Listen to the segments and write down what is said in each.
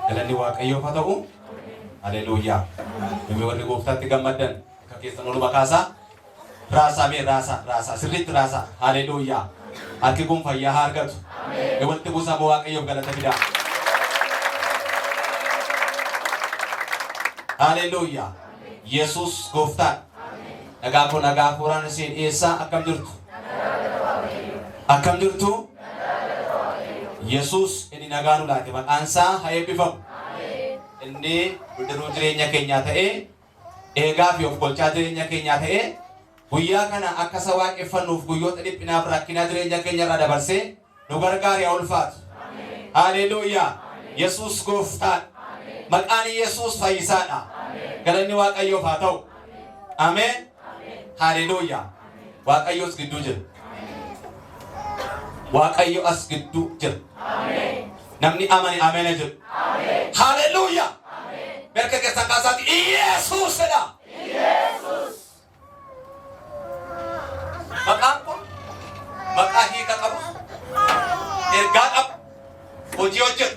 Galanni Waaqayyoof haa ta'u. Haleluuyaa. Namni warri Gooftaatti gammadan akka keessan ol makaasaa. Rasa mee rasa sirriitti rasa. Haleluuyaa. Harki kun fayyaa haa argatu. Walitti buusaa Waaqayyoof galata fidaa. Haleluuyaa. Yesuus Gooftaan. Nagaa koo nagaa hafuuraan isin dhiyeessaa akkam jirtu? Akkam jirtu? Yesuus inni nagaa nu laate maqaan isaa haa eebbifamu. Inni bidiruu jireenya keenyaa ta'ee eegaa fi of golchaa jireenya keenyaa ta'ee guyyaa kana akka isa waaqeffannuuf guyyoota dhiphinaaf rakkinaa jireenya keenya irraa dabarsee nu gargaare haa ulfaatu. Haleluuyaa. Yesuus Gooftaan. Maqaan Yesuus fayyisaadha. Galanni Waaqayyoof haa ta'u. Ameen. Haleluuyaa. Waaqayyoos gidduu jira. Waaqayyo as gidduu jira. Namni amane amene jira. Haleluuyaa. Berka keessan kaasaatti Yesuusidha. Maqaan kun maqaa hiika qabu, ergaa qabu, hojii hojjetu,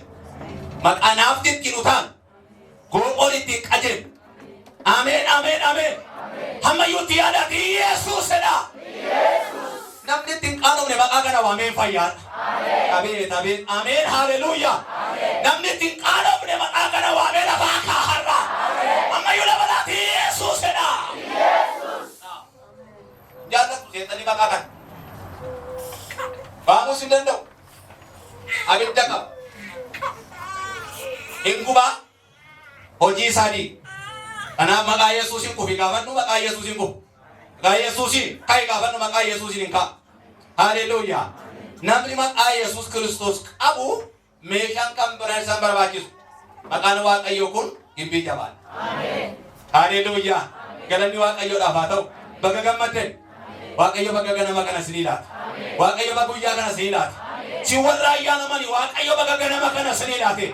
maqaa naafti ittiin utaan, goophoon ittiin qajeelu. Ameen, ameen, ameen. Hammayyuutti yaadaati Yesuusidha. Namni ittiin qaanofne maqaa kana waameen fayyaadha. Ameen, ameen, ameen, haleluuyaa. Namni ittiin qaanofne maqaa kana waamee lafaa kaaharra. Hammayyuu labalaati Yesuusidha. Jaallatu seexanii maqaa kana. Baamuus hin danda'u. Abidda qaba. Hin gubaa. Hojii isaanii. Kanaaf maqaa Yesuusin kufi gaafannu maqaa Yesuusin kufu. Maqaa Yesuusin ka'i gaafannu maqaa Yesuusin hin ka'a. Haleluuyaa. Namni maqaa Yesuus Kiristoos qabu meeshaan kan biraan isaan barbaachisu. Maqaan Waaqayyoo kun gibbii jabaadha. Haleluuyaa. Galanni Waaqayyoodhaaf haa ta'u. Bakka gammadden. Waaqayyo bakka ganama kana sinii laata. Waaqayyo bakka guyyaa kana sinii laata. Si warra ayyaanamani Waaqayyo bakka ganama kana sinii laate.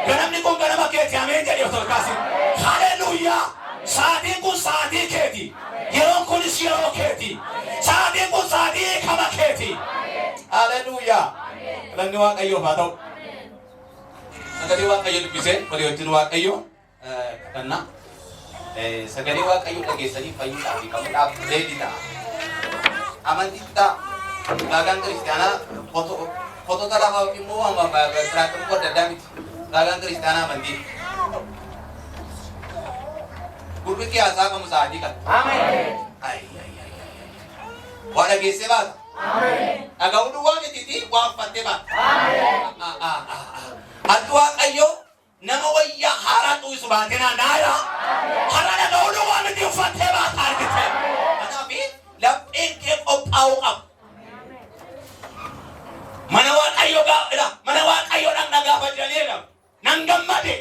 Ganamni kun ganama keeti ameen jedhee otoo kaasin. Haleluuyaa. Saatiin kun saatii keeti. Yeroon kunis yeroo keeti. Saatiin kun saatii kama keeti. Haleluuyaa. Galanni Waaqayyoof haa ta'u. Sagalee Waaqayyo dubbisee walii wajjin Waaqayyo kadhannaa. Sagalee Waaqayyo dhageessanii fayyuudhaaf qabuudhaaf leedidha. Amantiidha. Ulaagaan kiristaanaa footota lafaa immoo biraatti adda addaa miti. Ulaagaan kiristaanaa amantii. Gurri kiyaasaa qabu sa'aatii kana. Waa dhageessee baata. Dhaga'uu duwwaa mitiitii waa uffattee baata. Harki Waaqayyoo nama wayyaa haaraa xu'isu baatee naanna'aa. Haaraa dhaga'uu duwwaa miti uffattee baata argite. Kanaafi lapheen kee qophaa'uu qaba. Mana Waaqayyoo gaafadha. Mana Waaqayyoodhaan dhagaafa jedhanii nan gammade.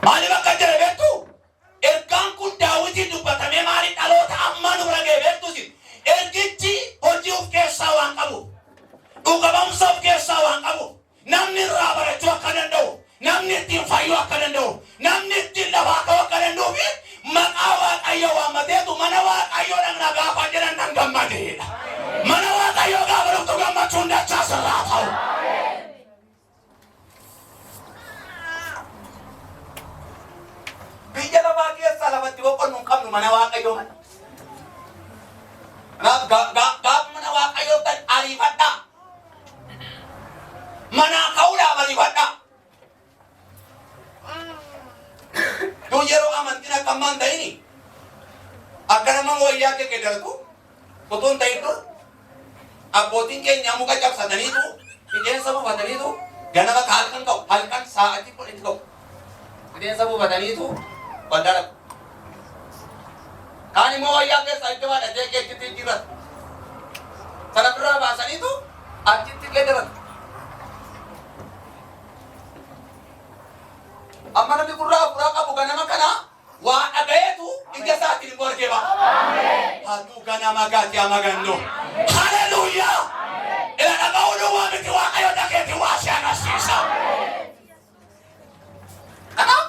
Maaliif akka jedhe beektu? Ergaan kun Daawitiin dubbatamee maaliif dhaloota ammaa nurra ga'e beektusi? Ergichi hojii of keessaa waan qabu. Dhuga ba'umsa of keessaa waan qabu. Namni irraa barachuu akka danda'u. Namni ittiin fayyuu akka danda'u. Namni ittiin lafaa ka'uu akka danda'u fi maqaa Waaqayyoo waammateetu mana Waaqayyoodhaan dhagaafa jedhan nan gammadeedha. Mana Waaqayyoo gaafa dhuftu gammachuun dachaa sirraa ta'u. Biyya lafaa keessaa lafatti boqonnu hin qabnu mana Waaqayyoo mana. Gaafa mana Waaqayyoo ta'an ariifadhaa. Manaa ka'uudhaaf ariifadhaa. Yoo yeroo amantiin akka ammaan ta'ini akka nama wayyaa kee darbu otoo hin ta'in dur abbootiin keenya muka cabsataniitu fideensa buufataniitu ganama halkan ka'u halkan sa'aatii kudhanitti ka'u fideensa buufataniitu waldaa dhaqu. Kaan immoo wayyaa keessaa itti baadhatee keechitti jiratu. Sana biraa baasaniitu achitti geeddaratu. Amma namni gurraa furaa qabu ganama kana waa dhaga'eetu ija isaatiin morgee ba'a. Hatuu ganama gaati amagannoo. Haleluuyaa. Ila dhaga'uu duwwaa miti Waaqayyo dhageetti waa si agarsiisa. Kanaaf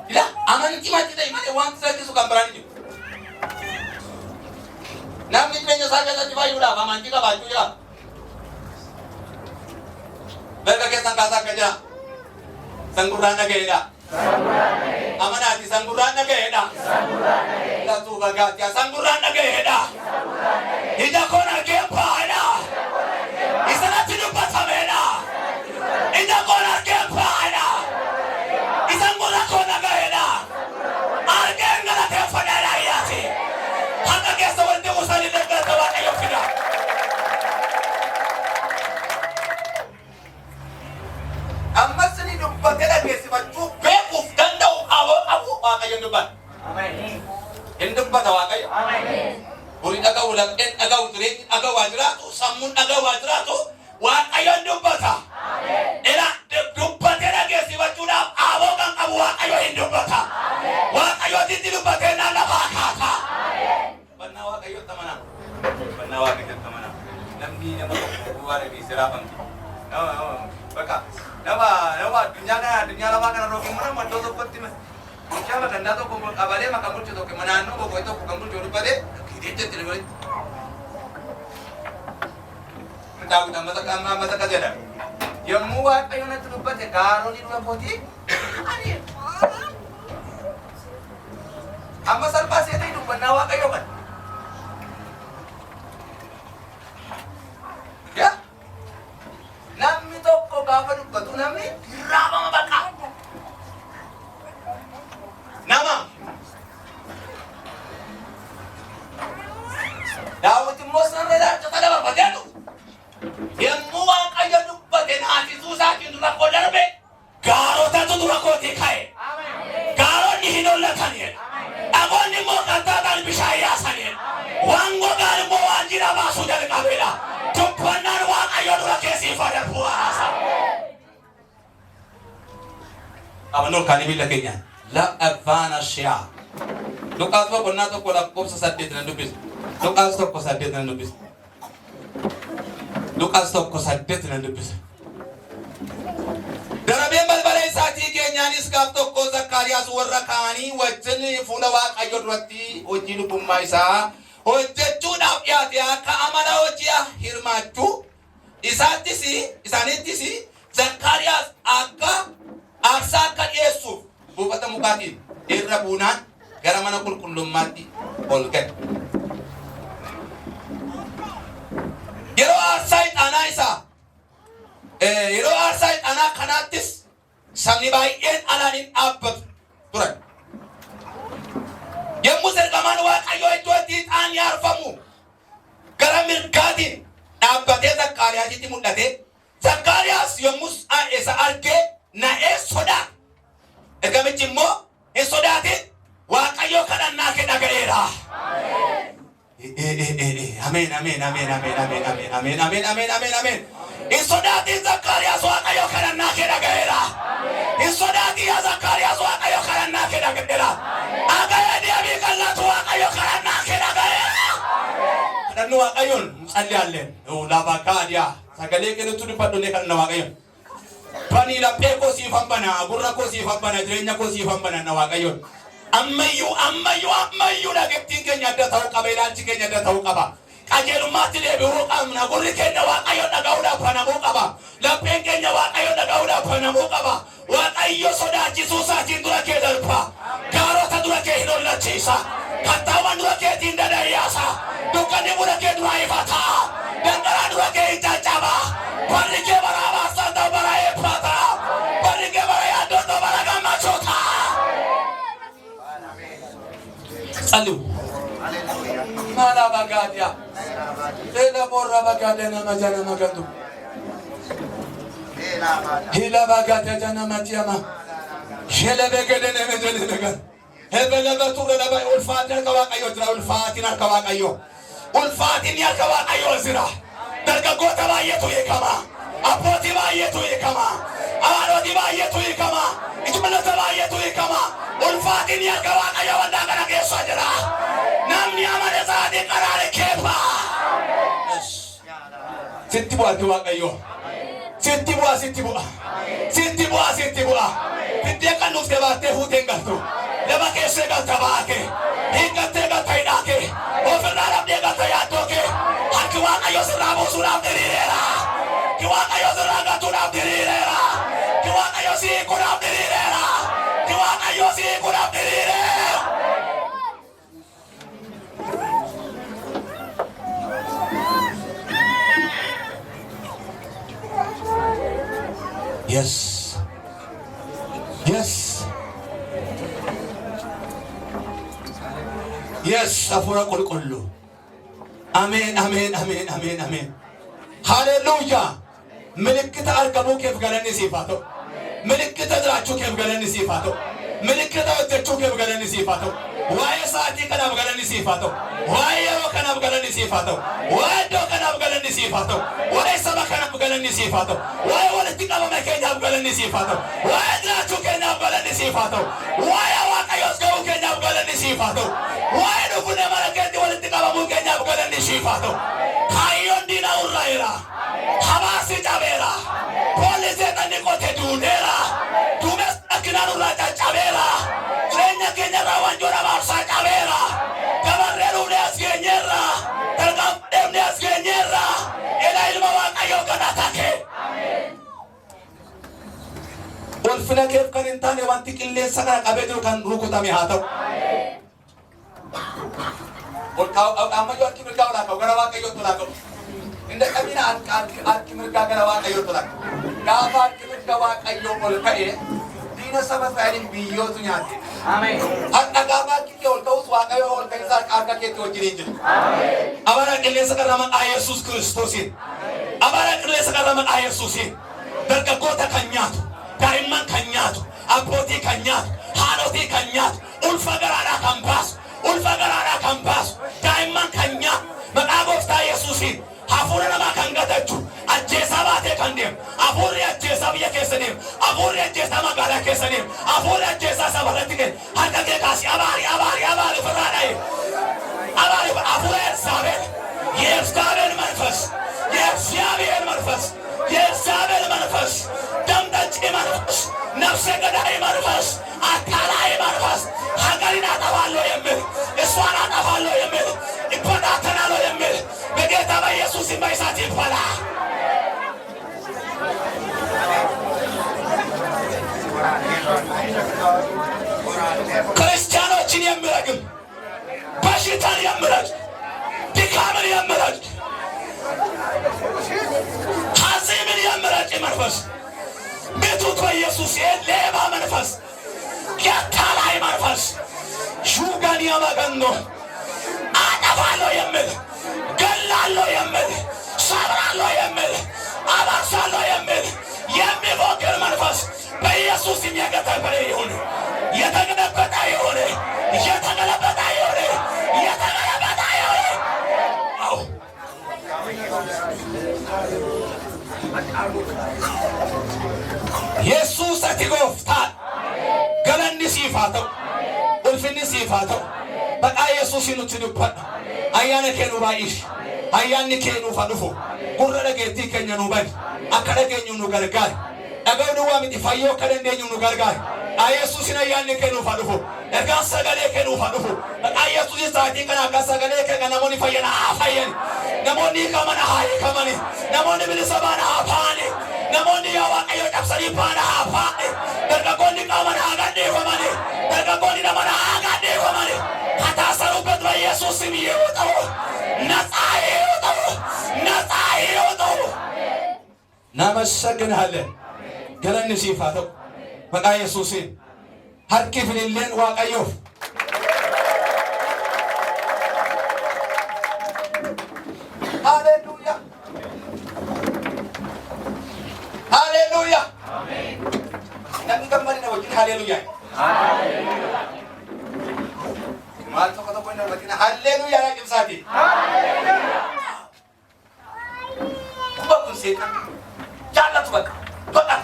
ila amantii matti ta'e malee waan sirriisu kan biraan jiru. Namni jireenya isaa keessatti fayyuudhaaf amantii qabaachuu jira. Berka kesan kasa kaja. Sangguraan nageda. Amanati sangguraan nageda. Latu bagatya sangguraan nageda. Ida kona kempana. Isana tinupa tamena. Ida kona kempana. Isangura kona nageda. Argenga la kempana la yati. Haka kesa wende usali nageda wa kayo kida. Amma sini dubbat kada kesi baju bekuf dandau awu kayo dubbat. Amin. Dubbat wa kayo. Amin. Uri agaw lang agaw tulit agaw wadratu samun agaw wadratu wa kayo dubbata. Amin. Ela dubbat kada kesi baju na awu kang awu wa kayo dubbata. Amin. Wa kayo didubbat na nakakata. Amin. Banawa kayo tamana. Banawa kayo tamana. Namdi na magkukuha ni sirapang. Baka Nama dunia lama kan roking mana mado to pati mas. Siapa kan dato kumpul kabale maka muncul to ke mana no bogo itu kumpul jodoh pade. Kiri itu tidak. Tahu nama tak ama masa kaja dah. Yang muat ayo na tu pade karo ni dua poti. Ani. Amma salpas itu hidup benawa kayo kan. Ya. Nami toko baba batu nami raba mabaka. Nama. Daud Musa nela kada baba dia tu. Yang muak aja dubba denati susah kin dura ko darbe. Garo tatu dura ko dikai. Amen. Garo ni hinolla kaniye. Agon ni mo kata dar bisaya saniye. Wango gar mo anjira basu dar kabila. Tupanan wa ayo dura kesi fadar puasa. Abanul kani bila kenya. La avana shia. Lukas wa bonna to kola kopsa sadde nan dubis. Lukas to ko sadde nan dubis. Lukas to ko sadde nan dubis. Darabe balbalai sati kenya ni skap to ko Zakarias warra kani wajni funa wa ayo durati ojilu bumaisa. Hojjechuun afyaati akka amala hojii hirmaachuu isaaniittis Zakkaariyaas akka aarsaa akka dhiyeessuuf buufata mukaatiin irra buunaan gara mana qulqullummaatti ol ga'e. Yeroo aarsaa ixaanaa kanaattis sabni baay'een alaaniin dhaabbatu turan. Yemmus ergamaan waaqayyoo iddootti ixaan yaarfamu gara mirgaatiin dhaabbatee Zakkaariyaasitti mul'ate. Zakkaariyaas yommus isa argee na'ee sodaa. Ergamichi immoo hin sodaatin waaqayyoo kadhannaa kee dhaga'eera. Ameen. Hin sodaatin Zakkaariyaas waaqayyoo kadhannaa kee dhaga'eera. Hin sodaatin yaa Zakkaariyaas waaqayyoo kadhannaa kee dhaga'eera. Agaya dia bikallah tu akayo karena kena gaya. Dan nu akayun salli allen. Labaka dia. Sagale kene tu dipat done kan nawakayon. Pani la peko si fambana, gurra ko si fambana, jirenya ko si fambana nawakayon. Ammayu la gektin kenya da tahu kabela kenya da tahu kaba. Kajeru mati le bi hukam na gurri kenya wakayon na gauda pana mo kaba. La pekenya wakayon na gauda pana mo kaba. Wakayo soda jisusa jindura kedalpa. Karo tadura ke hinolla chisa. Katawan dura ke tinda dayasa. Dukane mura ke dura ifata. Dangara dura ke itachaba. Parike baraba santa barae pata. Parike baraya dodo baraga machota. Salu. Mala bagadia. Ela borra bagadia na majana magandu. Hila bagadia jana matiama. Shela begede ne mejele began. Hebele beture leba ulfatin kawakayo zira ulfatin kawakayo. Ulfatin ya kawakayo zira. Darga gota ba yetu yekama. Apoti ba yetu yekama. Arodi ba yetu yekama. Ijmala ba yetu yekama. Ulfatin ya kawakayo wanda kana keso jira. Namni amane zade karare kepa. Sitti bo kawakayo. Sitti bo. Pitia kan nuske baate hutenga tu. Leba kese galta baake. Hingate galta idake. Oferna rabde galta yadoke. Hakwa kayo sirabo surab derirera. Waaqayyo sirraagatuudhaaf diriireera. Waaqayyo siikuudhaaf diriireera. Waaqayyo siikuudhaaf diriireera. Yes. Yes. Yes. Afura qulqullu. Amen. Amen. Amen. Amen. Amen. Hallelujah. ምልክት አርገሙ ከፍ ገለኒ ሲፋቶ ምልክት ድራቹ ከፍ ገለኒ ሲፋቶ ምልክት ወደቹ ከፍ ገለኒ ሲፋቶ ዋይ ሳቲ ከናብ ገለኒ ሲፋቶ ዋይ የሮ ከናብ ገለኒ ሲፋቶ ዋይ ዶ ከናብ ገለኒ ሲፋቶ ዋይ ሰባ ከናብ ገለኒ ሲፋቶ ዋይ ወለቲ ቀበመ ከናብ ገለኒ ሲፋቶ ዋይ ድራቹ ከናብ ገለኒ ሲፋቶ ዋይ አዋቀዮስ ገው ከናብ ገለኒ ሲፋቶ ዋይ ዱጉነ ማረከቲ ወለቲ ቀበሙ ከናብ ገለኒ ሲፋቶ ካዮን ዲና ኡራይራ Habasi Chabera, Police and Nicote Dunera, Tumes Akinanu Raja Chabera, Senya Kenera Wanjura Marsa Chabera, Cabarero Nesquenera, Telgam Nesquenera, Elailma Wakayoka Atake. Wolfina Kev Kanintani Wantikin Lesaka Abedu can Rukutami Hato. Amayor Kimikawa, Garawaka Yotulako. Inda kami na at kimagawa kayo tulak. Kapag kimagawa kayo mulkae, di na sa masaling biyo to natin. Amen. At nagapag kiyo ulkaw suwa kayo ulkain sa karga kito gininjin. Amen. Amara kile sa karaman ay Jesus Kristosin. Amara kile sa karaman ay Jesusin. Dargagota kanyato, kaiman kanyato, apoti kanyato, hanoti kanyato, ulfagarara kambas, kaiman kanyato, magagos tayo Jesusin. Afura nama kangatachu, ajesa bate kandem, afura ajesa biya kesenim, afura ajesa magala kesenim, afura ajesa sabaratike, hakake kasi abari faradai, abari afura sabel, yes sabel manfas, yes sabel manfas, damdachi manfas, nafse gadai manfas, akalai manfas, hakarina tawalo yemel, eswana tawalo yemel, ipada tanalo yemel. Begeta ba Jesus in my sati pala. Cristiano chini yamiragim. Bashitan yamirag. Dikamen yamirag. Hazimin yamirag manfas. Betut ba Jesus leba manfas. Yatalai manfas. Shugani yamagando. Adavalo yamir. Galalo yamir, sabralo yamir, abasalo yamir, yammi vokal manfas, በኢየሱስ የሚያገለግል ይሁን፣ የተገለበጠ ይሁን፣ የተገለበጠ ይሁን፣ የተገለበጠ ይሁን። አዎ ኢየሱስ አትጎፍታ ገለኒ ሲፋተው ኡልፍኒ ሲፋተው በቃ ኢየሱስ ይኑትንበት Ayana kenu baish, ayani kenu fadufu. Gurra geti kenya nubai, akada kenyu nugargai. Aga nuwa miti fayo kada ndenyu nugargai. Ayesus ina ayani kenu fadufu. Ega sagale kenu fadufu. Ayesus isati kana kasagale kena namoni fayana afayen. Namoni kamana hayi kamani. Namoni bilisabana apani. Namoni yawa ayo tapsari pana apani. Daga koni kamana agade kamani. Daga koni namana agade kamani. Kata sarupat wa Yesus imiyoto. Nasayoto. Namassaganhalle. Galan sifato. Maka Yesusin. Harki filillen waqayof. Hallelujah. Hallelujah. Amen. Nagkamali na wajin hallelujah. Hallelujah. Mahal kata poin lagi na hallelujah lagi sati. Hallelujah. Kubab tu setan. Jalan tu bak. Bakat.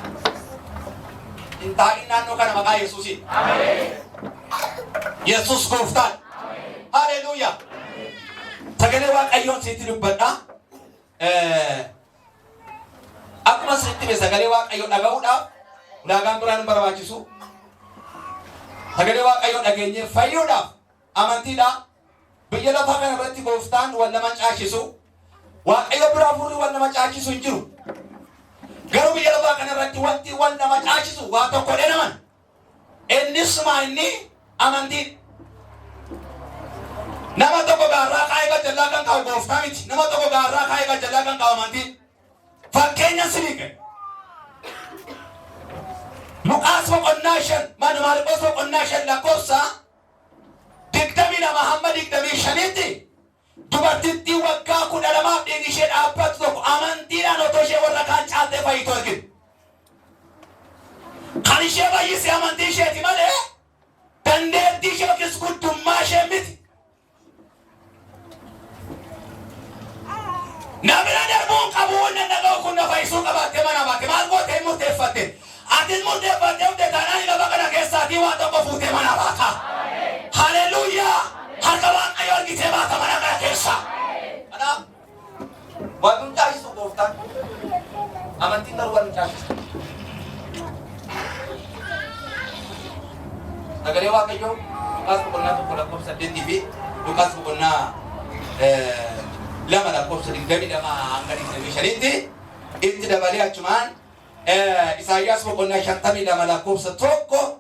Intahin nano ka na maka Yesusin. Amen. Yesus kuftan. Hallelujah. Sagalewa ayon sitinug banda. Ako mas sitime sagalewa ayon nagauda. Nagamburan barbaachisu. Sagalewa ayon nagenye fayyuda. Amantida. Biyya lafa kana irratti gooftaan wal nama caachisu. Waaqayyo biraa fuudhuu wal nama caachisu hin jiru. Garuu biyya lafaa kanarratti wanti wal nama caachisu waa tokko dhenaman. Innis inni amantii. Nama tokko gaarraa kaayee gajjallaa kan qabu gooftaa miti. Nama tokko gaarraa kaayee gajjallaa kan qabu amantii. Fakkeenya siniike. Luqaas boqonnaa 5 Maarqos boqonnaa 5 lakkoofsa 22-25tti dubartittii waggaa 12 dhiigni ishee dhaabbatu tokko amantiidhaan otoo ishee warra kaan caaltee fayyitu argite. Kan ishee fayyise amantii isheeti malee dandeettii ishee yookiis guddummaa ishee miti. Namni darbuun qabu wanna dhaga'u kun na fayyisuu qabaatte mana baate maal gootee murteeffatte. Atis murteeffattee hubde taanaan lafa kana keessaatii waa tokko fuutee mana baata. Haleluuyaa! Harka Waaqayyoo argitee baata mana kana keessa. Kanaaf waan nu caachisu gooftaan amantiin garuu waan nu caachisu. Sagalee Waaqayyoo Luqaas boqonnaa 1:8 fi Luqaas boqonnaa 2:22-25tti itti dabalee achumaan Isaayyaas boqonnaa 52:1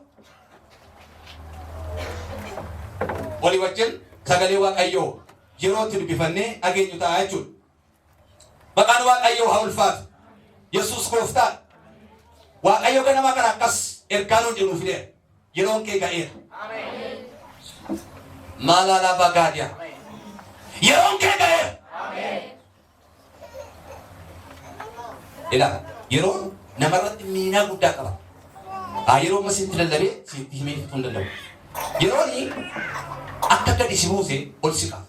walii wajjin sagalee Waaqayyoo yeroo itti dubbifannee dhageenyu ta'a jechuudha. Maqaan Waaqayyoo haa ulfaatu. Yesuus gooftaan. Waaqayyo ganama kana akkas ergaa nuun jedhu fideera. Yeroon kee ga'eera. Maalaalaa bagaadiyaa. Yeroon kee ga'eera. Ilaa yeroon namarratti miinaa guddaa qaba. Yeroo masiitti lallabee sitti himee fixuu hin danda'u. Yerooni akka gadi si buuse ol si qaba.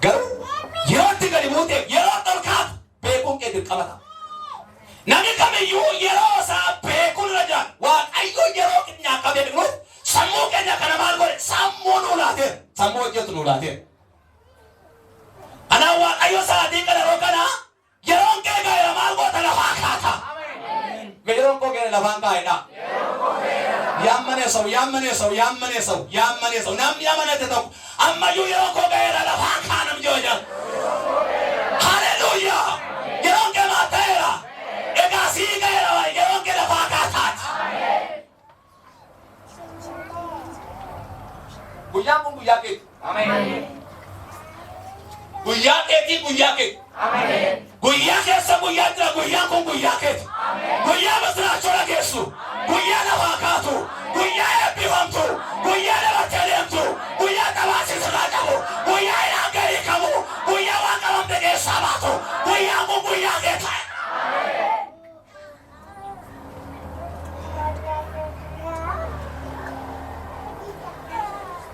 Garuu yeroo itti gadi buute yeroo ol kaatu beekuun kee dirqamata. Namni kamiyyuu yeroo isaa beekuun irra jira. Waaqayyo yeroo keenyaa qabee dhignuuf sammuu keenya kana maal godhe sammuu nuu laateera. Sammuu hojjetu nuu laateera. Kanaaf Waaqayyo sa'aatii kana yeroo kana yeroon kee ga'eera maal goota lafaa kaata. Yeroon koo ga'eera lafaan kaa'edha. Yammaneesau namni amanate tokko ammayyuu yeroo koo ga'eera lafaan kaanam jooja. Haleluuyaa! Yeroon kee maal ta'eera? Egaa sii ga'eera wayi yeroon kee lafaa kaataati. Guyyaan kun guyyaa keeti. Guyyaa keetii guyyaa keeti. Guyyaa keessa guyyaa jira guyyaan kun guyyaa keeti. Guyyaa misiraachoo dhageessu. Guyyaa lafaa kaatu. Guyyaa eebbifamtu. Guyyaa namatti adeemtu. Guyyaa qabaasisurraa qabu. Guyyaa inaan galii qabu. Guyyaa waan qabamte keessaa baatu. Guyyaan kun guyyaa kee ta'e.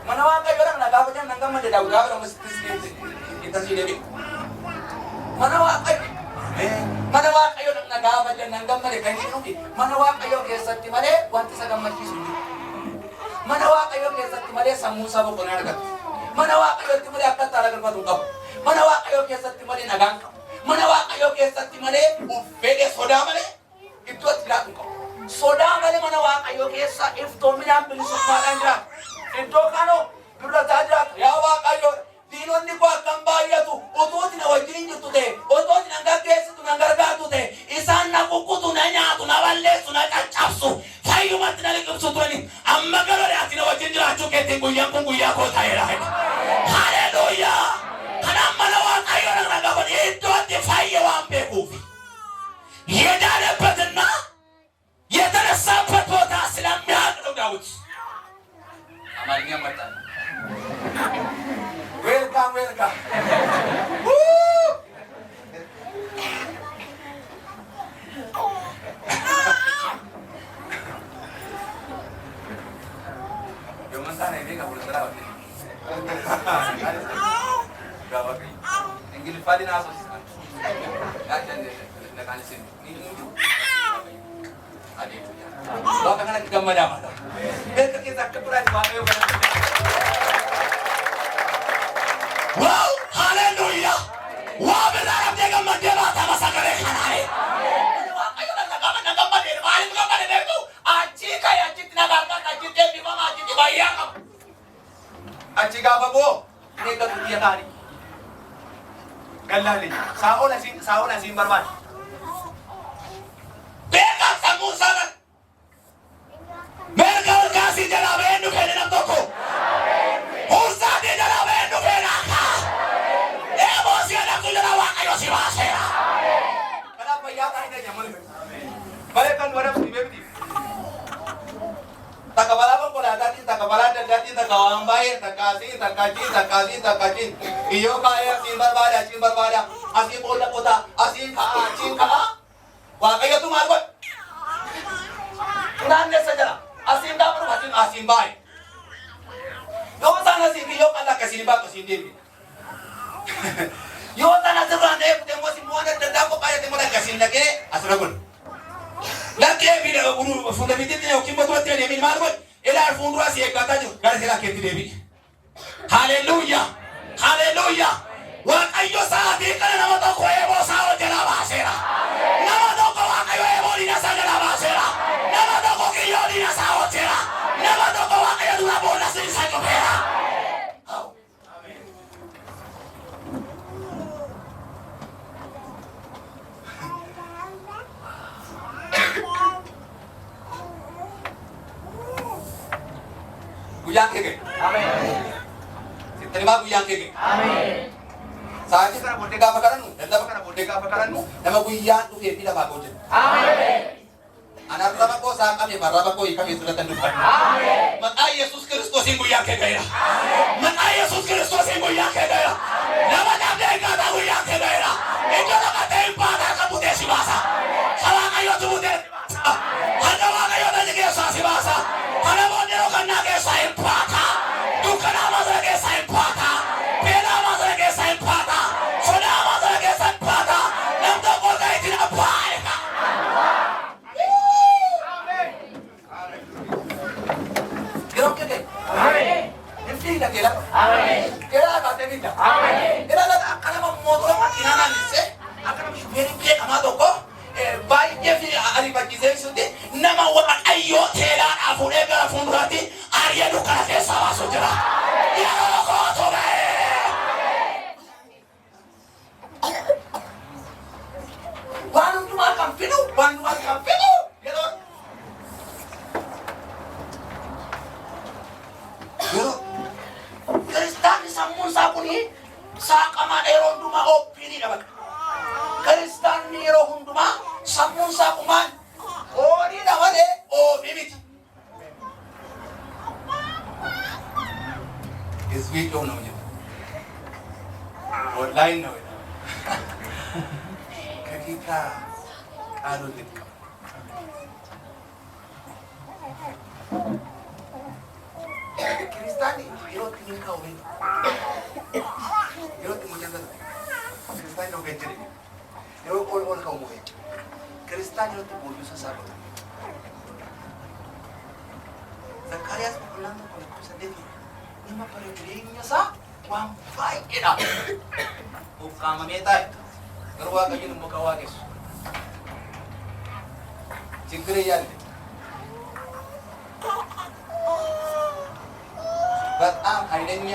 Mana Waaqayyoo dhaqna gaafa jennan gammade dhabu gaafa namatti deebi'e. Mana Waaqayyoo dhaqna gaafa jennan gammade kan inni nuti mana Waaqayyoo keessatti malee wanti isa gammachiisu hin jiru. Mana Waaqayyoo keessatti malee sammuu isaa boqonnaa argatu. Mana Waaqayyootti malee akka itti aragalfatu hin qabu. Mana Waaqayyoo keessatti malee nagaan qabu. Mana Waaqayyoo keessatti malee fedhe sodaa malee iddoo itti jiraatu hin qabu. Sodaa malee mana Waaqayyoo keessa iftoominaan bilisummaadhaan jiraatu. Iddoo kanoo durataa jiraatu. Yaa Waaqayyoo diinonni koo akkam baay'atu utuuti na wajjin jirtu ta'e utuuti na gaggeessitu na gargaartu ta'e isaan na kukkutu na nyaatu na balleessu na caccabsu fayyumatti na liqimsu turani amma garuu ati na wajjin jiraachuu keetiin guyyaan kun guyyaa koo ta'eera. Haleluuyaa! Kanaaf mana Waaqayyoo dhaqna qaban iddootti fayye waan beekuuf የዳነበትና የተነሳበት ቦታ ስለሚያውቅ ነው ዳዊት። አማርኛ መጣ። ዌልካም የመንታኔ ቤጋ ሁለተራ ወጥ ጋባቂ እንግሊዝ ፋዲና አሶስ ያጀን ነካንሲን ኒንዱ አዴቱ ያ kana gamada mala bekke zakkurat wae wow hallelujah wa bela rabbe gamade ba ta masakare khanai ayo na gamade mali gamade dertu achi kaya jitna garga ta jitte bi mama jitti baiya kam achi ga babo ne ka dunia kari gallali saona sin barban takkachi takawang bae takkachi iyo kaya sin barbada asin bola kota asin ka Waaqayyo tumaal godhe naannessa jira asin daabru asin bae yoo sana sin yoo kala kasin ba kasin debi yoo sana sirraan eegute mo sin moona dandaa ko baayate mo kasin dhaqee asirra godhe dhaqee fi fuula bitiitti yookiin botuutti deebiin maal godhe ilaal fuuldura si eeggataa jiru gara silaa keetti deebi'i. Haleluuyaa! Haleluuyaa! Waaqayyo sa'aatii kana nama tokko eeboo isaa hojjala baaseera. Nama tokko Waaqayyo eeboo diina isaa jala baaseera. Nama tokko kiyyoo diina isaa hojjera. Nama tokko Waaqayyo dura boolla isaa cufeera. Guyaan keke. Amen. Terima guyaan keke. Amen. Saatnya kana bodde gaafa kadhannu, dallaba kana bodde gaafa kadhannu, nama guyyaan dhufee fi lafa hojjetu. Amen. Ana raba ko sa kami maraba ko ikami sulatan dufa. Amen. Maqaa Yesuus Kiristoosin guyyaa keekeera. Amen. Maqaa Yesuus Kiristoosin guyyaa keekeera. Nama dhabdee gaata guyyaa keekeera. Iddoo dhaqatee baata kan butee si baasa. Waaqayyo tu butee si baasa. Hanga Waaqayyo taji keessaa si baasa. Kana boodee kannaa keessaa hin baata. Dukkanaa masala keessaa hin baata. Beelaa masala keessaa hin baata. Sodaa masala keessaa hin baata. Nam tokko kan ittiin abbaayeka. Yeroo keke. Amen. Infila kela. Amen. Kela kaate vida. Amen. Kela la akkana motora makiinaa naannessee akkana shufeerii beekamaa tokko baay'ee fi ariifachiiseessutti nama Waaqayyoo teelaadhaa fuudhee gara fuulduraatti ari'ee dukkana keessaa baasu jira. Yeroo kootu ga'ee. Waan hundumaa kan fidu yeroo Kiristaanni sammuun isaa kuni saaqamaa yeroo hundumaa ooppiinii dhabata. Kiristaanni yeroo hundumaa sammuun isaa kumaan horii dabalee oofii miti. Hizbii dhoo nama jedhu. Wallaahi nama jedhu. Kakiikaa qaalolli qaba. Kiristaanni yeroo itti hin kaa'u yeroo itti muujjatan kiristaanni of eeggate yeroo ol ka'u muke kiristaanni yeroo itti booddisa isaa godha. Zakkaariyaas qulqullaan tokko lakkoofsa 8 nama bara jireenya isaa waan baay'eedha. Of qaamamee taa'e garuu Waaqayyoon immoo kan waaqessu. Chiggiree yaalle. በጣም ኃይለኛ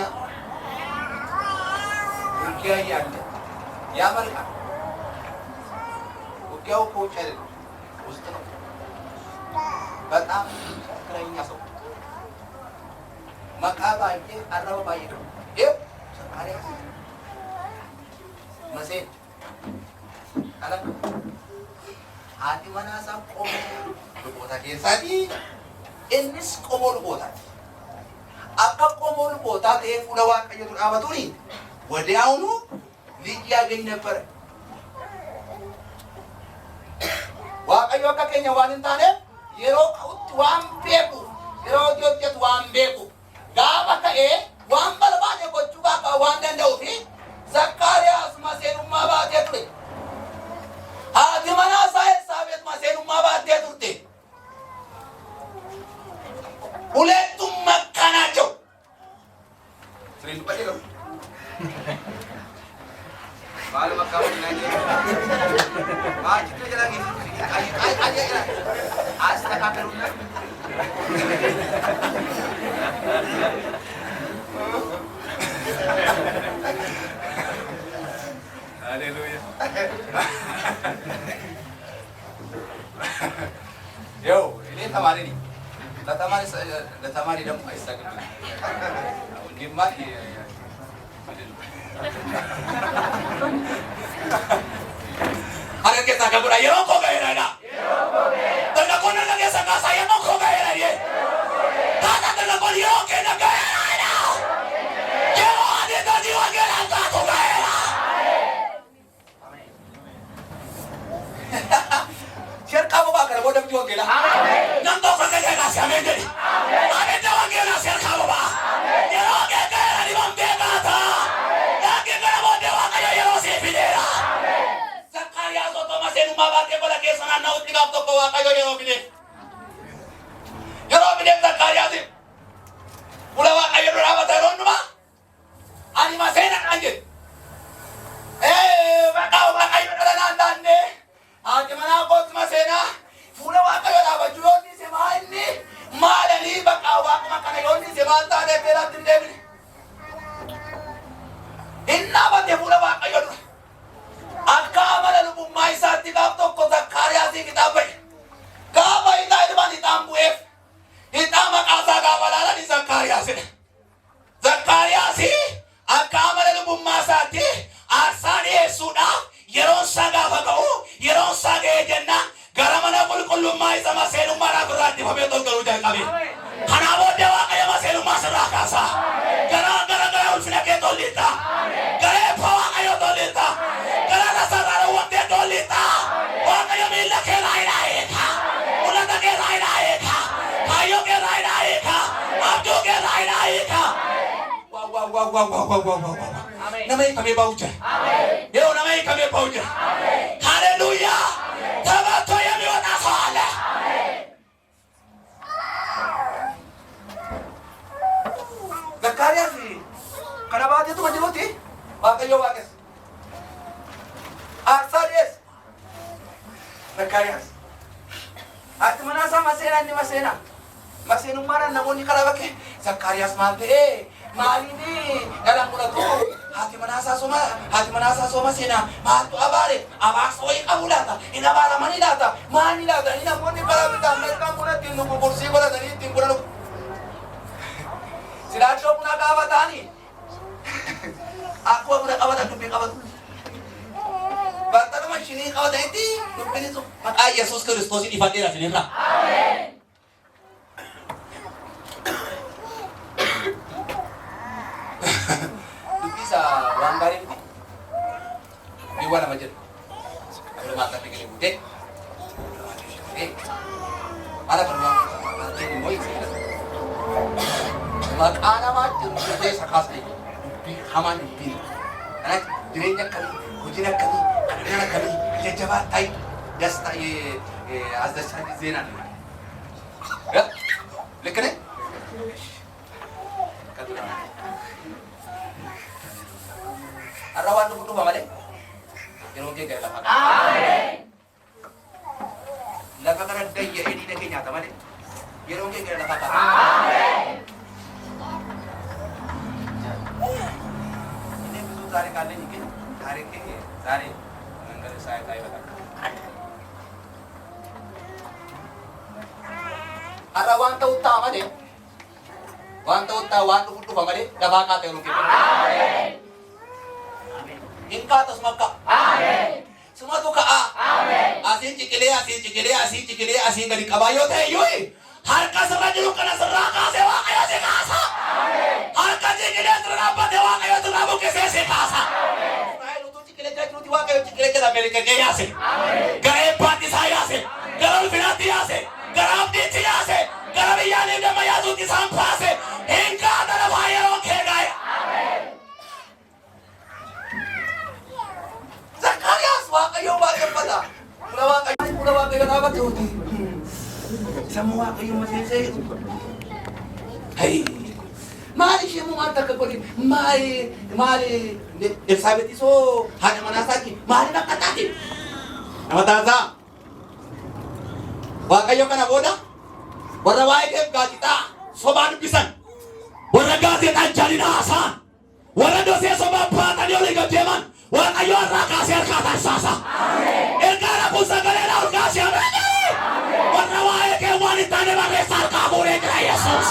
ውጊያ ያለ ያመልካል። ውጊያው ከውጭ አይደለም ውስጥ ነው። በጣም ትክክለኛ ሰው መቃባዬ አረባ ባዬ ነው ይው ዘካርያስ መሴ አለም አዲ መናሳ ቆሞ ቦታ ከሳዲ እንስ ቆሞ ቦታ akka qomoon bootaa ta'ee fuula Waaqayyoo dhaabatuuni wadiyaa'uunu liqii yaagany nafare. Waaqayyo akka keenya waan hin taaneef yeroo ka'utti waan beeku yeroo hojjetu waan beeku gaafa ta'ee waan barbaade gochuu akka waan danda'uu fi Zakkaariyaas maseenummaa baatee ture. Haati manaa isaa Elsaabeet maseenummaa baatee turte. ሁለቱም መካ ናቸው። ባለ መካ አስተካከሉና ሃሌሉያ ያው እኔ ተማሪ ነኝ። ለተማሪ ደግሞ አይሳቅም። እንዲማ አረ ከዛ ከቡራ የሮኮ ጋይራዳ ተነቆና ለገሰ ካሳ የሮኮ ጋይራዳ ታታ ተነቆ የሮኮ ነጋያ boda biyoo gela. Nam tokko kaka si amen dedi. Amen te wangela si alkabo ba. Yeroo kaka ni bamte kata. Yake kana boda wakayo yeroo si fidera. Zakarias otoma senu mabate bola kesana na utika tokko wakayo yeroo fide. Yeroo fide Zakarias. Ula wakayo raba taron ma. Ani masena anje. Bakau wakayo nandande. Ati mana kot masena. Fula wakayo raba juoni se maini. Malani bakau wakama yoni se manta de pera tindebni. Inna bate fula wakayo. Akamala lubu maisa tikap tokko Zakarias kitabai. Kaba ita irban itambu ef. Itama kasa kabalala ni Zakarias. Zakarias akamala lubu masati asani suda yeron saga bagau yeron saga jenna garamana kullu maisa maselu mara kurati bhabe to garu jai kabe hanabo dewa kaya maselu masra kasa gara usna ke dolita gare phawa kayo dolita gara rasara wate dolita wa kayo mila ke rai tha ulata ke rai tha kayo ke rai tha abdu ke rai tha wow namai kami bauja amen yo namai kami bauja amen haleluya tabato ya miwana sala amen Zakarias kanabati tu majiloti bakayo wakes Zakarias Zakarias atmanasa masena ni masenu mara namoni kalabake Zakarias mante mali ni dalam mula tu hati manasa soma sena matu abare abasoi kabulata ina bara manilata ina moni kalabita mereka mula tinu kursi bola dari timbura silacho muna kabatani aku muna kabata tupi kabat bata nama sini kabata itu tupi itu maka Yesus Kristus ini fatira sini lah amin. Bisa wanggarin di mana macam ada mata tinggal bude ada beruang ini mau isi makanan macam bude sakas ni di haman di anak dirinya kali hujina kali kadang kali dia jawab tai dasta ye azda shadi zena ya lekene Arawan tu butuh bangale, yang mungkin gaya lapak. Amin. Lapak kan ada ye ini nak nyata balik, yang mungkin gaya lapak. Amin. Ini betul tarik kali ni, tarik ke, tarik. Angkat saya tahu betul. Arawan tu utama deh, wan tu butuh bangale, lapak kata yang mungkin. Amin. Ingka atas maka amin semua tu ka amin asin cikile asin dari kabayo teh yui harka serajulu kana seraka sewa kayo se kasa amin harka cikile terapa dewa kayo terabu ke se kasa amin naik lu tu cikile jadi lu tiwa kayo cikile ke Amerika ke ya se amin gae pati saya se garal finati ya se garam di ya se garabiyani de mayazu ki sampa se ingka dara bhaiyo ke gaya amin Zakarias wakayo bakal pada mula wakayo dapat tu semua kayo masih hey mari siya mo mata kapag mari sabi tiso hanya manasaki mari nakatati namataza wakayo kana boda wala waike gatita soban pisan wala gatita jalina asan wala dose soban patani ole gajeman wala yo raka ser kata sasa amin el cara pusa galera urgasi amin wala waike wanita ne maresar kabure kra Yesus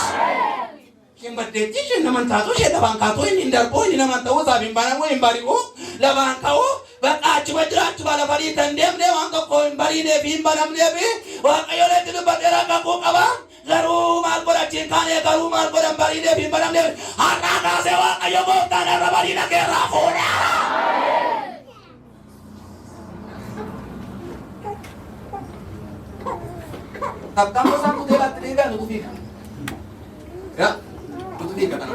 Kimbate tisha naman tato siya labang kato indar po hindi naman tawo sabi parang mo imbari ko labang kao baka chuba labari tandem de wangko ko imbari de bimbaram de be wa kayo le tilu batera ka ko kaba garu mal ko cinkane garu mal ko imbari de bimbaram de haraka sewa kayo mo tanah labari na kera fora Takkan bosan tu dia teriga tu figa. Ya, tu figa kan.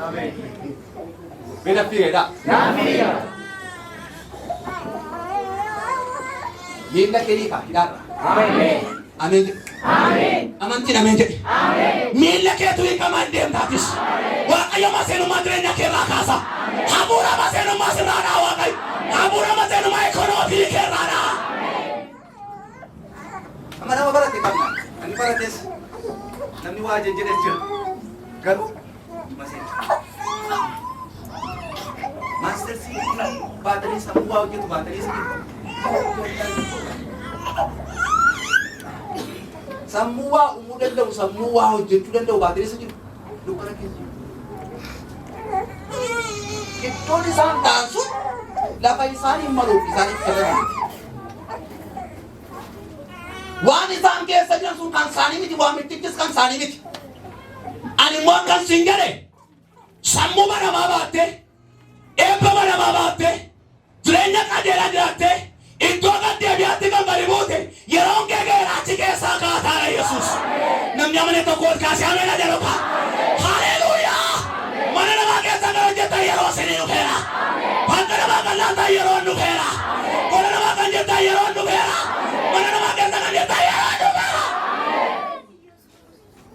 Amin. Beda figa dah. Amin. Minda kiri ka, tidak. Amin. Amin. Amin. Amantin amin. Amin. Minda kiri tu ika mandem tatis. Wa ayo masenu madrenya kira kasa. Habura masenu masrana wa kai. Habura masenu mai kono pikirana. Amana wa barat kita. Ani barates. Namni wa jejeres je. Garu masih. Master si bateri semua gitu bateri segitu. Semua umudan daw semua hujud daw bateri segitu. Lupa lagi. Itu di sana tansut. Lapai sani malu isani keren. Wani sangke saja sulkan sani miti wa mitikis kan sani miti. Ani mo kan singare. Sammu mana mabate. Eba mana mabate. Tulenya kadera dirate. Itu akan dia biati kan baribote. Yerong gegera cike saka tara Yesus. Namnya mana to kod kasih amena jaroka. Haleluya. Mana nama kita kalau jeta yero sini nukera. Pantara makan lanta yero nukera. Mana nama kan jeta yero nukera. Mana nama kita kan jeta yero nukera.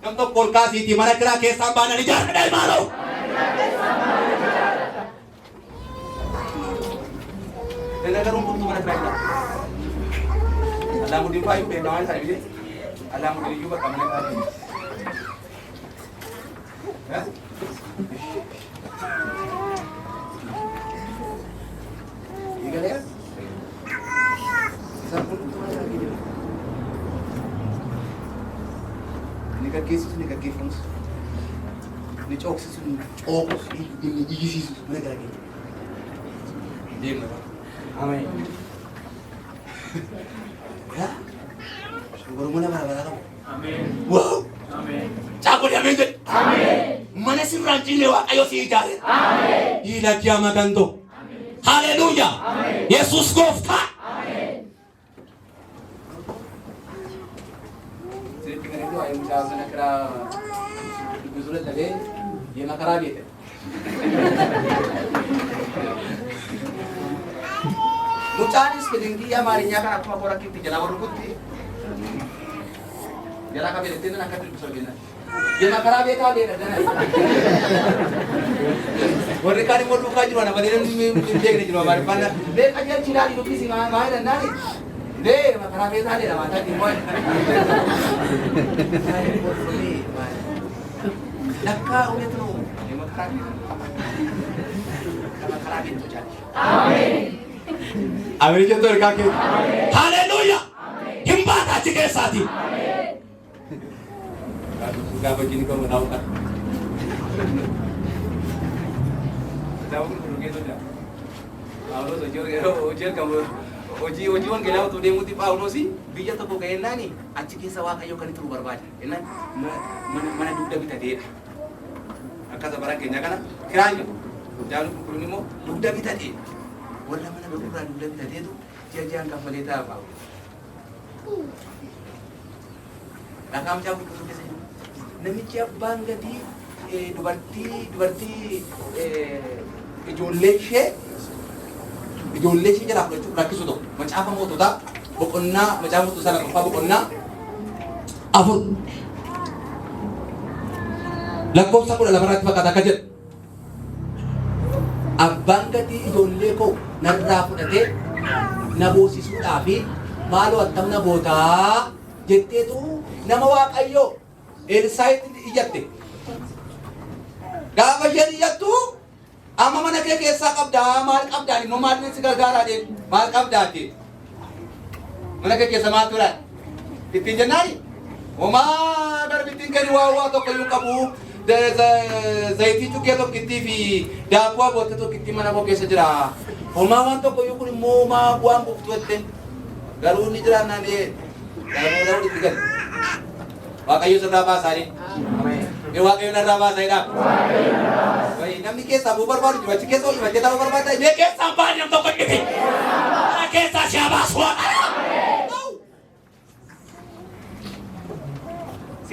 Namto kod kasih di mana kira kesam bana di jalan dari malu. Dan agar untuk tu mana kerana? Alam mudi payu penawan saya ini. Alam mudi juga kamu nak ada. Ya? Iya ya? Sampai tu mana lagi dia? Ni kaki fungsi. Ni cok sih, ini sih mana lagi? Dia mana? Amin. Ya. Syukur mana kamu? Amin. Wow. Amin. Cakup dia amin. Amin. Mana si ranci lewa ayo si jari. Amin. Ila kiamat ganto. Amin. Haleluya. Amin. Yesus gofta. Amin. Jadi tinggal itu ayo menjawab nak kira betul lagi. Dia nak kerja dia. Mucanis kedinggi ya marinya kan aku orang kita jalan rukuti. Jalan kami itu nak kerja besar gina. Dia nak kerja kali ada. Orang kali mau luka juga, nama dia ni ni juga baru pandai. Dia kajian Cina di luki singa mahal dan nari. Dia nak kerja tadi nama tadi boy. Nakka udah tu, dia nak kerja. Kalau kerja itu jadi. Amin. Amin contoh kaki. Haleluya. Himbata cike sati. Kalau sudah begini kau tahu kan? Tahu kan begitu dah. Paulo ujur kamu uji orang gelau tu dia muti Paulo sih. Bija tu bukan enak ni. Acik sawa kayu kan itu berbaca. Enak mana dukda kita dia. Akan sebarang kenya kan? Kiranya. Jangan lupa ni mo dukda kita dia. Wala mana berulang bulan tadi tu jangan kau melita apa. Nakam jauh itu kesini. Namanya bangga di dubarti ijoollee ishee jala rakkisu tokko macaafa moototaa boqonnaa macaafa moototaa sana qofaa boqonnaa afur lakkoofsa 12 fakkaata akka jedhu abbaan gatii ijoollee koo narraa fudhatee na boosisuudhaafi maaloo attam na bootaa jetteetu nama Waaqayyoo Elsaa'itti iyyatte. Gaafa isheen iyyattu amma mana kee keessaa qabdaa maal qabdaa immoo maal si gargaaraa deemu maal qabdaati mana kee keessa maal turan ittiin jennaani homaa garbittiin kenni waa tokko iyyuu qabu zayitii cukkee tokkittii fi daabboo abootte tokkittii mana koo keessa jira homaa waan tokko iyyuu kun immoo homaa bu'aan buftu jette garuu inni jiraannaan garuu itti gale Waaqayyo sirraa baasaanii Waaqayyo narraa baasaidha. Namni keessaa buu barbaadu jiru achi keessa hojii hojjetaa barbaada. Mee keessaan baay'ee nam tokko dhiti. Mana keessaa si haa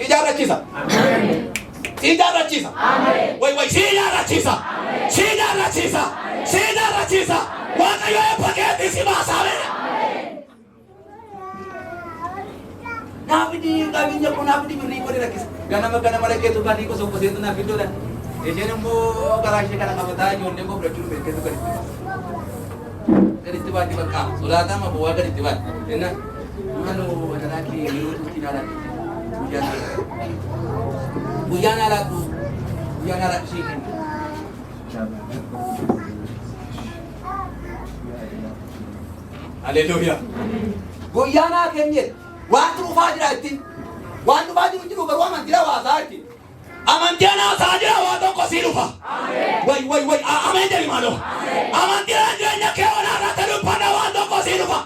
Sijara chisa. Sijara chisa. Wai sijara chisa. Sijara chisa. Sijara chisa. Waaqayyo paketi si baasame. Nabi kabinya ko nabi beri ko rakis. Ganama raketu kani ko so ko setu na video dan. Ejene mo garage kana kabata yonne mo brachur berke to kari. Dari tiba tiba ka. Sulata ma bawa dari tiba. Ena anu anak laki niru tinara. Buyana la chicken. Hallelujah. Buyana kenyet. Wantu fajirati. Wantu fajiri jiru baru amantira wasati. Amantiana sajira wato kosirufa. Wai amen dari malo. Amantira jenya keona rataru pada wato kosirufa.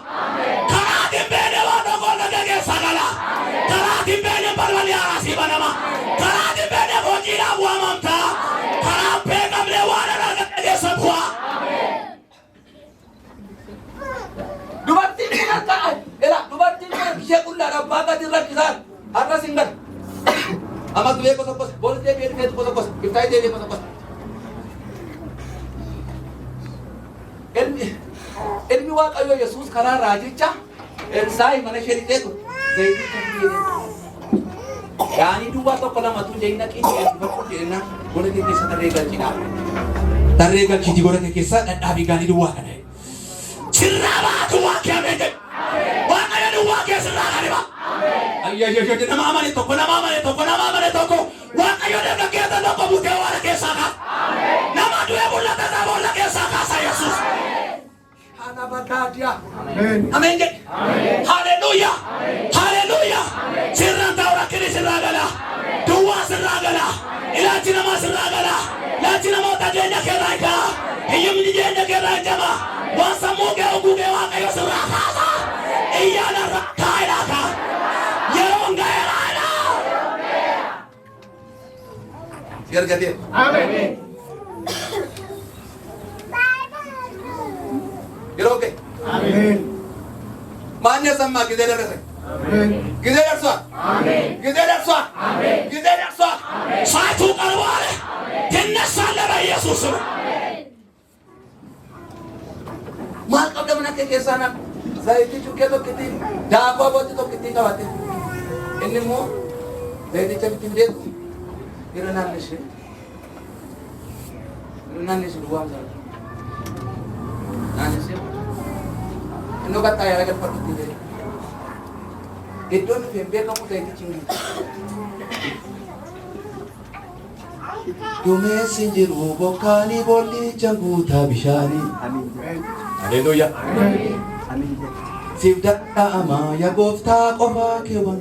Karati bene wato kona kege sagala. Karati bene barwali arasi banama. Karati bene bojira buamamta. Karape kamle wana kege sabwa. Dubartiin minata. Ela dubartiin kisah kulla rabbaga dirrakisan. Harra singan. Amat tuh ya kos. Boleh dia biar dia kos. Kita aja dia kos. Ilmi Waaqayyo Yesuus karaa raajicha Elsaa'i mana ishee tu zayitii kan yaani duwwaa tokko lamatu jayina qinni bakku jenna gola kee keessa tarree galchiti gola kee keessa dhadhaabii gaanii duwwaa kana sirraa baatu waa kee ameete Waaqayyo duwwaa kee sirraa gadi ba ayyayyayyo nama amane tokko Waaqayyo deega keessa tokko butee waan keessaa kaasa nama du'ee mul'ata isaa boolla keessaa kaasa Yesuus. Amen. Amen. Hallelujah. Hallelujah. Sirran taura kini sirragala. Dua sirragala. Ilachi nama sirragala. Ilachi nama tajenya keraika. Iyum dijenya keraika ma. Wasa muge uguge Waaqayyo sirragala. Iyana rakaila ka. Yeronga era. Biar gede. Amen. Yeroke. Amen. Manya sama gidera rasa. Amen. Gidera swa. Amen. Gidera swa. Amen. Gidera swa. Satu kalwale. Kenna sala Yesus. Amen. Mal kabda mana ke sana. Zaiti chuke to kiti. Da ko bot to kiti kawate. Enne mo zaiti chakti de. Irana nishi. Irana nishi duwa sa. Nani sih? Ino kata ya lagi pergi deh. Itu nih bembe kamu kayak kicing. Tume sinjiru bokani boli janggu tabishari. Amin. Haleluya. Amin. Amin. Sibda ama ya gofta kofa kewan.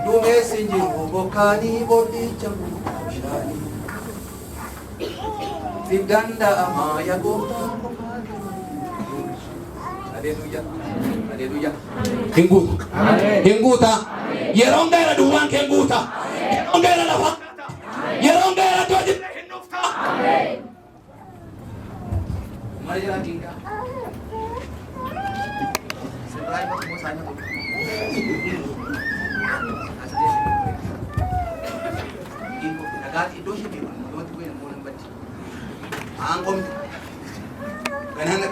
Tume sinjiru bokani boli janggu tabishari. Siganda ama ya gofta. Haleluya. Haleluya. Kenguta. Kenguta. Yeronga era duwan kenguta. Yeronga era lafakata. Yeronga era toji hinufta. Amen. Mari jalan tinggal. Setelah itu semua sana tuh. Ibu agak itu sih di mana? Waktu itu yang mau baca. Angkom. Kanan ke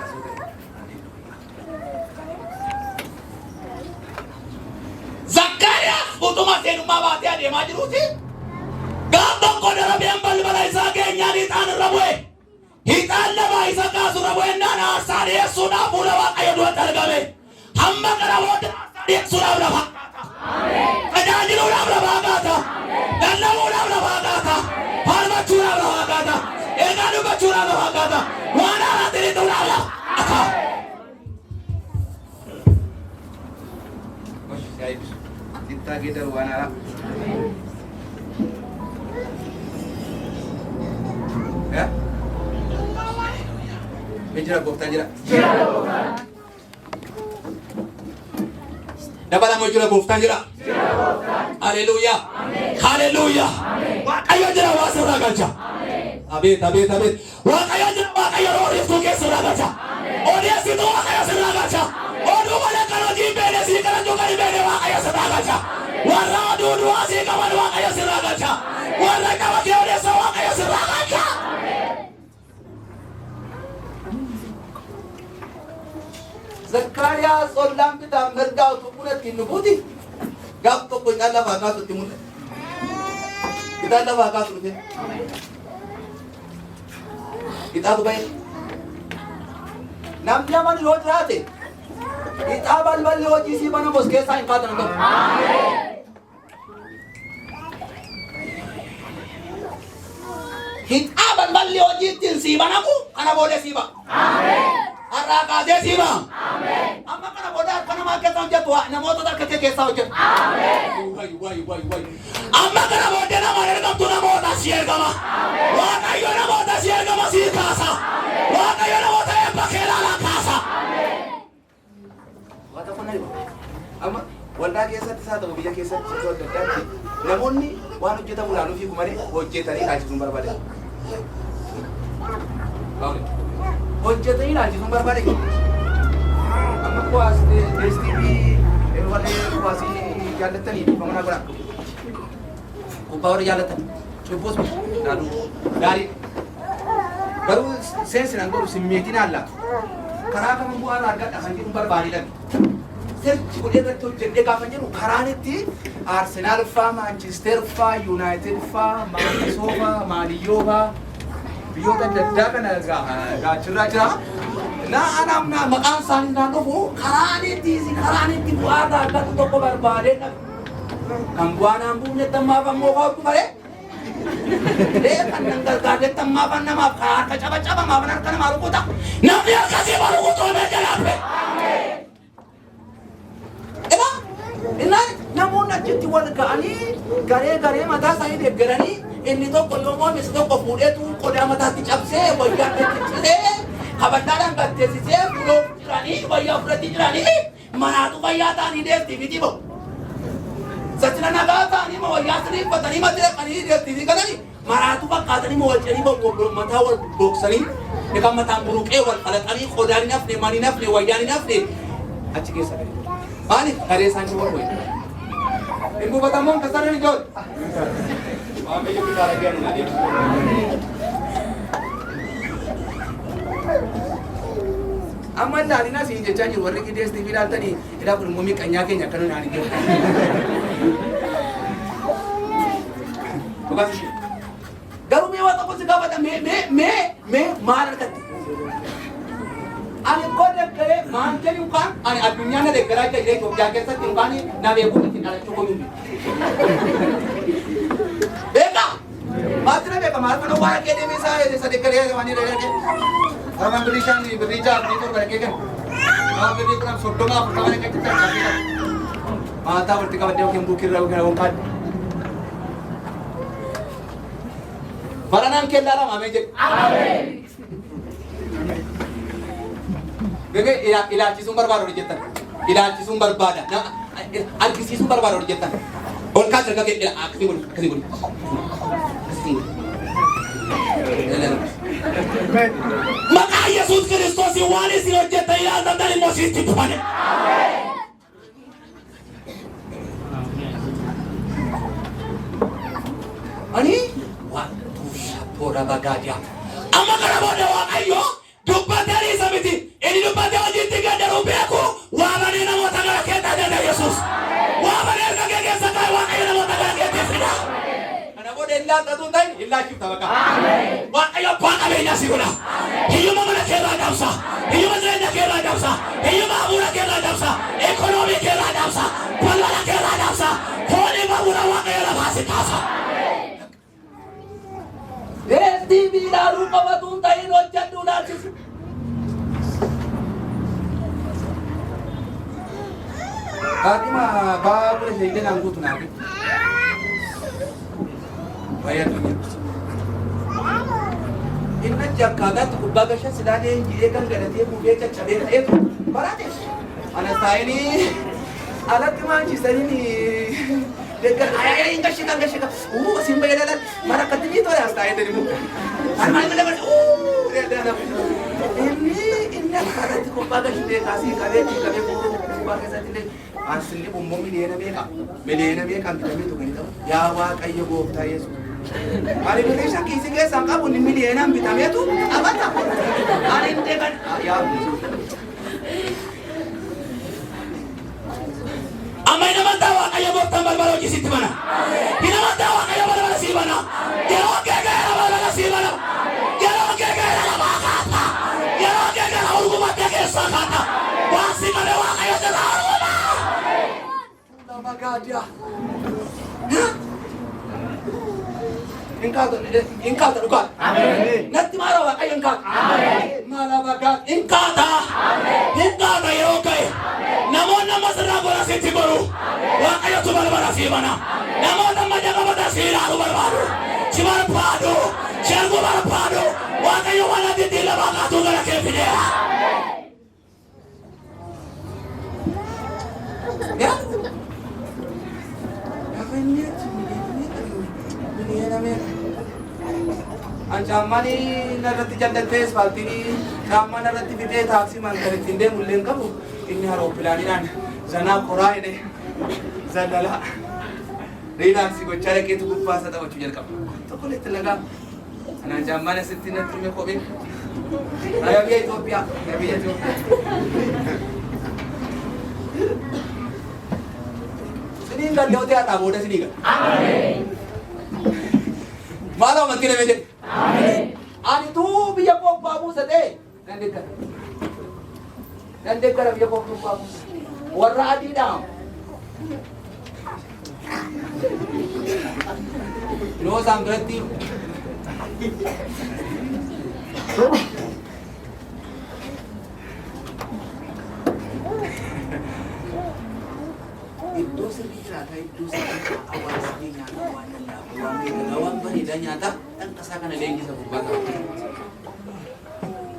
Zakarias butuh masih rumah mati ada majruti. Gampang kau dalam yang bal-balai sage nyari tanah rabwe. Hitan laba isa kasu rabwe nana asari sudah pula Waaqayyo dua tergawe. Hamba karawat asari sudah berapa? Amin. Kajian sudah berapa kata? Dan namu sudah berapa kata? Harma curah berapa kata? Enganu curah berapa kata? Wana nanti itu berapa? Kita kita wana. Ya? Menjira gofta jira. Dapat nama jira gofta jira. Haleluya. Haleluya. Waaqayyo jira wasura gacha. Amin. Abet. Waaqayyo jira Odia situ Waaqayyo sirraa galcha. Oduu malee kan hojii beene sii kana joogani beene Waaqayyo sirraa galcha. Warra oduu du'aa sii qaban Waaqayyo sirraa galcha. Warra nama kee odeessa Waaqayyo sirraa galcha. Zakkaariyaas ollaan bitaa mirgaa utuu bunatti hin dhufuuti. Gaaf tokko hidhaan lafaa kaasutti mul'ate. Hidhaan lafaa kaasu dhufe. Hidhaatu bahe. Namni aman yoo jiraate hidhaa balballi hojii sii banamus keessaa hin kaatan qabu. Hidhaa balballi hojii ittiin sii banamu kana booda sii ba'a. Har'aa kaasee sii ba'a. Amma kana booda harka namaa keessa hojjetu namoota harka kee keessaa hojjetu. Amma kana booda namaan ergamtu namoota si ergama. Waaqayyo namoota si ergama sii kaasa. Waaqayyo namoota eebba kee ilaalaa kaasa. Amma waldaa keessatti isaa ta'u biyya keessatti iddoo adda addaatti namoonni waan hojjetamu ilaaluu fi malee hojjetanii ilaalchisuun barbaadan. Hojjetanii ilaalchisuun barbaadan. Amma kuwaas deestiivii warri kuwaasii jaallattanii bamana godhaa. Kubbaa warri jaallatan cubbuus ilaaluu gaarii. Garuu seensi nan godhu simmeetiin haallaa. Karaa kamiin bu'aa irraa argadha kan jedhu barbaadedha. Seerchi godhee irratti hojjedhee gaafa jedhu karaan itti Arsenaal faa, Maanchister faa, Yuunaayitid faa, Maandisoo faa, Maaliyyoo faa biyyoota adda addaa kana gaachirraa jira. Naannaa maqaan isaanii naan dhufu karaan itti bu'aa irraa argatu tokko barbaadedha. Kan bu'aa naan buufne tammaaf ammoo kootu malee. Kan nan gargaarretti ammaaf namaaf harka caba harka namaa rukuta. Namni akkasii ma rukutuu beekee laafee. Innaan namoonni achitti wal ga'anii garee mataa isaanii deeggaranii inni tokko yommuu inni tokko fuudheetu qodaa mataatti cabsee wayyaa ciccitee kabaddaadhaan gatteessisee buloo jiranii wayyaa fudhatti jiranii manaatu fayyaa ta'anii deestiivii bahu. Sachina nagaa ta'anii ma wayyaa sirriiffatanii ma deeqanii deestiivii galanii manaatu fakkaatanii ma walcanii mataa wal boksanii egaa mataan buruqee wal qalaqanii qodaan hin hafne manii hin hafne wayyaan hin hafne achi keessa gadi. Maaliif garee isaanii wal ho'i? Hin buufatamuun kasarri hin jiru. Waan biyya bitaa ragaan hin adeemu. Amma ilaalina siin jechaa jiru warri deestiivii ilaaltanii ilaa kun immoo miidhanyaa keenya akka naan hin jiru. Garuu mee waan tokko si gaafata mee maal argatti? Ani kode kere manceni ukan ani adunya na dekera aja ile Jogja keessatti ukani na beeku itti dhalachuu koyuu. Beeka maatina beeka maatina waan kee deemee isa dekeree waan irra Raman bilishaan birrijaa ni tur barake kan. Maa birri kun soddoma furtamane kan kitta chaafii. Maataa walitti qabadee yookiin buukirra yookiin wonkaan. Baranaan kellaa lama amee jedhe. Ameen. Bebe ilaalchisuun barbaada hojjetan. Ilaalchisuun barbaada. Argisiisuun barbaada hojjetan. Ol kaas erga kee akkasii godhu. Maqaa Yesuus Kiristoos waan isin hojjetan ilaaltan immoo siitti dhufane. Ani waan tuusha toora bagaadia. Amma kana booda Waaqayyo dubbatanii sabiti inni dubbatee hojiitti gaddaruu beeku waa banee namoota gara keetti adeema Yesuus. Waa banee erga kee keessa kaa'e Waaqayyo namoota gara keetti fida. Kana booda illaattatuun ta'in illaachifta bakka. Waaqayyo abbaa qabeenyaa si godha. Hiyyuma mana keerraa dabsa. Hiyyuma jireenya keerraa dabsa. Hiyyuma hafuura keerraa dabsa. Ekonoomii keerraa dabsa. Balbala keerraa dabsa. Foonii baabura Waaqayyo lafaa si kaasa. Deestiivii ilaaluu qabatuun ta'in hojjedhu ilaalchisu. Kaadhima baabura sheekeen hanguutu naafi. Fayyadu. Inna jakkaagaatti gubbaa gashan silaalee inji'ee kan gadhatee buufee caccabee ta'eetu baraate. Anas taa'anii alatti maanchiisanii deeggar ayyaayyaa hin gashika. Simba jedhalan mara akkatti ni tole as taa'ee tani muka. Almaan mana inni akkaataa Kumpara hindi kasi kami puro kumpara sa tili. Asli bumbo miliena beka ang kami to ganito. Yawa kayo Gopta Yesus. Ari ko siya kisi kaya sangka po ni miliena ang bitame to. Abata. Ari hindi kan. Amay naman tawa kayo Gopta Barbaro Gisiti mana. Hinaman tawa kayo Barbaro Sibana. Kaya kaya Barbaro Sibana. Sakata, wasi kalewa kayo sa aruna. Namagadia. Ingkata lukat. Amen. Nanti marawa kayo ingkata. Amen. Malabagat ingkata. Amen. Ingkata yoke. Namon na masarago na si Tiboru. Wa kayo tumalabara si Mana. Namon na madyaga mata si Lalo Barbaro. Si Marpado. Si Argo Marpado. Wa kayo wala ditila baka tugala kepidea. Ya? Apa ini? Ini namanya. Ancaman ini narati jantan face balti ini. Nama narati video taksi mangkari tinde mulen kamu. Ini harus pelaniran. Zana Korea ini. Zadala. Rina si gocare ke tu kupas atau cucian kamu. Tu kulit telaga. Ancaman setina tu me kobe. Ayo biar Ethiopia. Biar Ethiopia. Sini enggak dia udah tahu udah sini kan? Amin. Malah mati nih bede. Amin. Ani tuh biar kau babu sate. Dan dekat biar kau babu. Warna adi dah. Lo sampai ti. Itu sendiri ada itu sendiri awal sendiri awal berita nyata dan kesakan ada yang bisa berubah.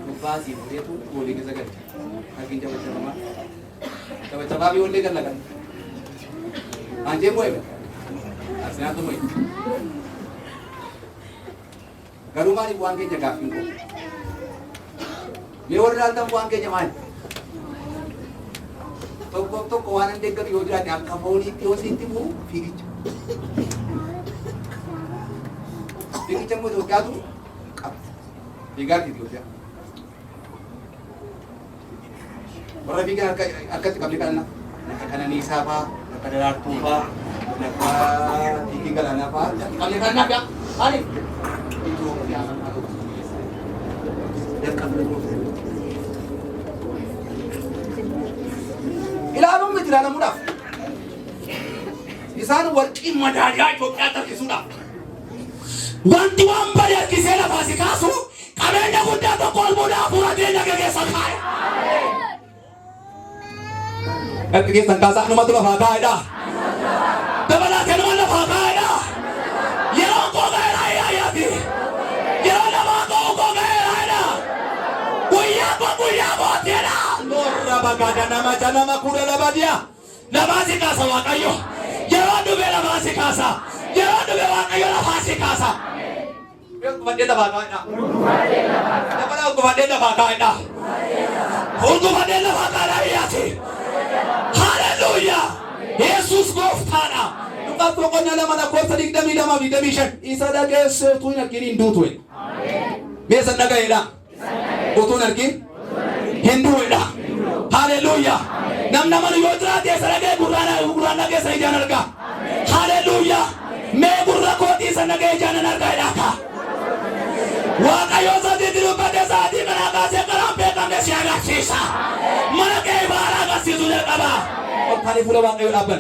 Berubah sih dia tuh boleh kita kan. Lagi coba bi boleh kan lah kan. Anjir boy. Aslinya tuh boy. Garuma di buang ke jaga pintu. Lewat datang buang ke jemaat. तो कवान देख कर योजना ने आपका बोली थी उसी थी वो फिगी चम्मच हो क्या तू बिगाड़ दी थी क्या और अभी क्या अक्का कबली करना करना नीसा पा करना तुपा नका फिगी करना पा कबली करना क्या अरे itu क्या करना तो जब कबली ilaaluu miti ilaalamuudhaaf isaan warqii madaaliyaa Itoophiyaa tarkisuudhaaf wanti waan bade harkisee lafaa si kaasu qabeenya guddaa tokko olmuudhaaf furateenya gaggeessan kaa'e. Gaggeessan kaasaa numatu lafaa kaa'edha. Dabalatee nama lafaa kaa'edha. Yeroo koo ga'eeraa yaayyaati. Yeroo namaa koo ga'eeraadha. Guyyaa bootteedha. Norra bagada nama jana makura labadia. Namasi kasa wakayo. Yeroo dube namasi kasa. Yeroo dube wakayo namasi kasa. Ukubadde bakaida. Dabala ukubadde bakaida. Ukubadde bakaida yati. Hallelujah. Yesus goftana. Nuka prokona lama na kosa digdami lama vidamishan. Isa dages tu inakirin dutuin. Amen. Mesa nagaila. Utun arkin. Hindu ida. Hallelujah. Nam naman yotra te sarage gurana ke sai janar ka. Hallelujah. Me gurra ko ti sanage janar ka ida ka. Wa kayo sa diru pa de sa di kana ka se karam pe kam de siaga sisa. Mana ke bara ka sisu de ka ba. और खाली फूलों बांगे लापन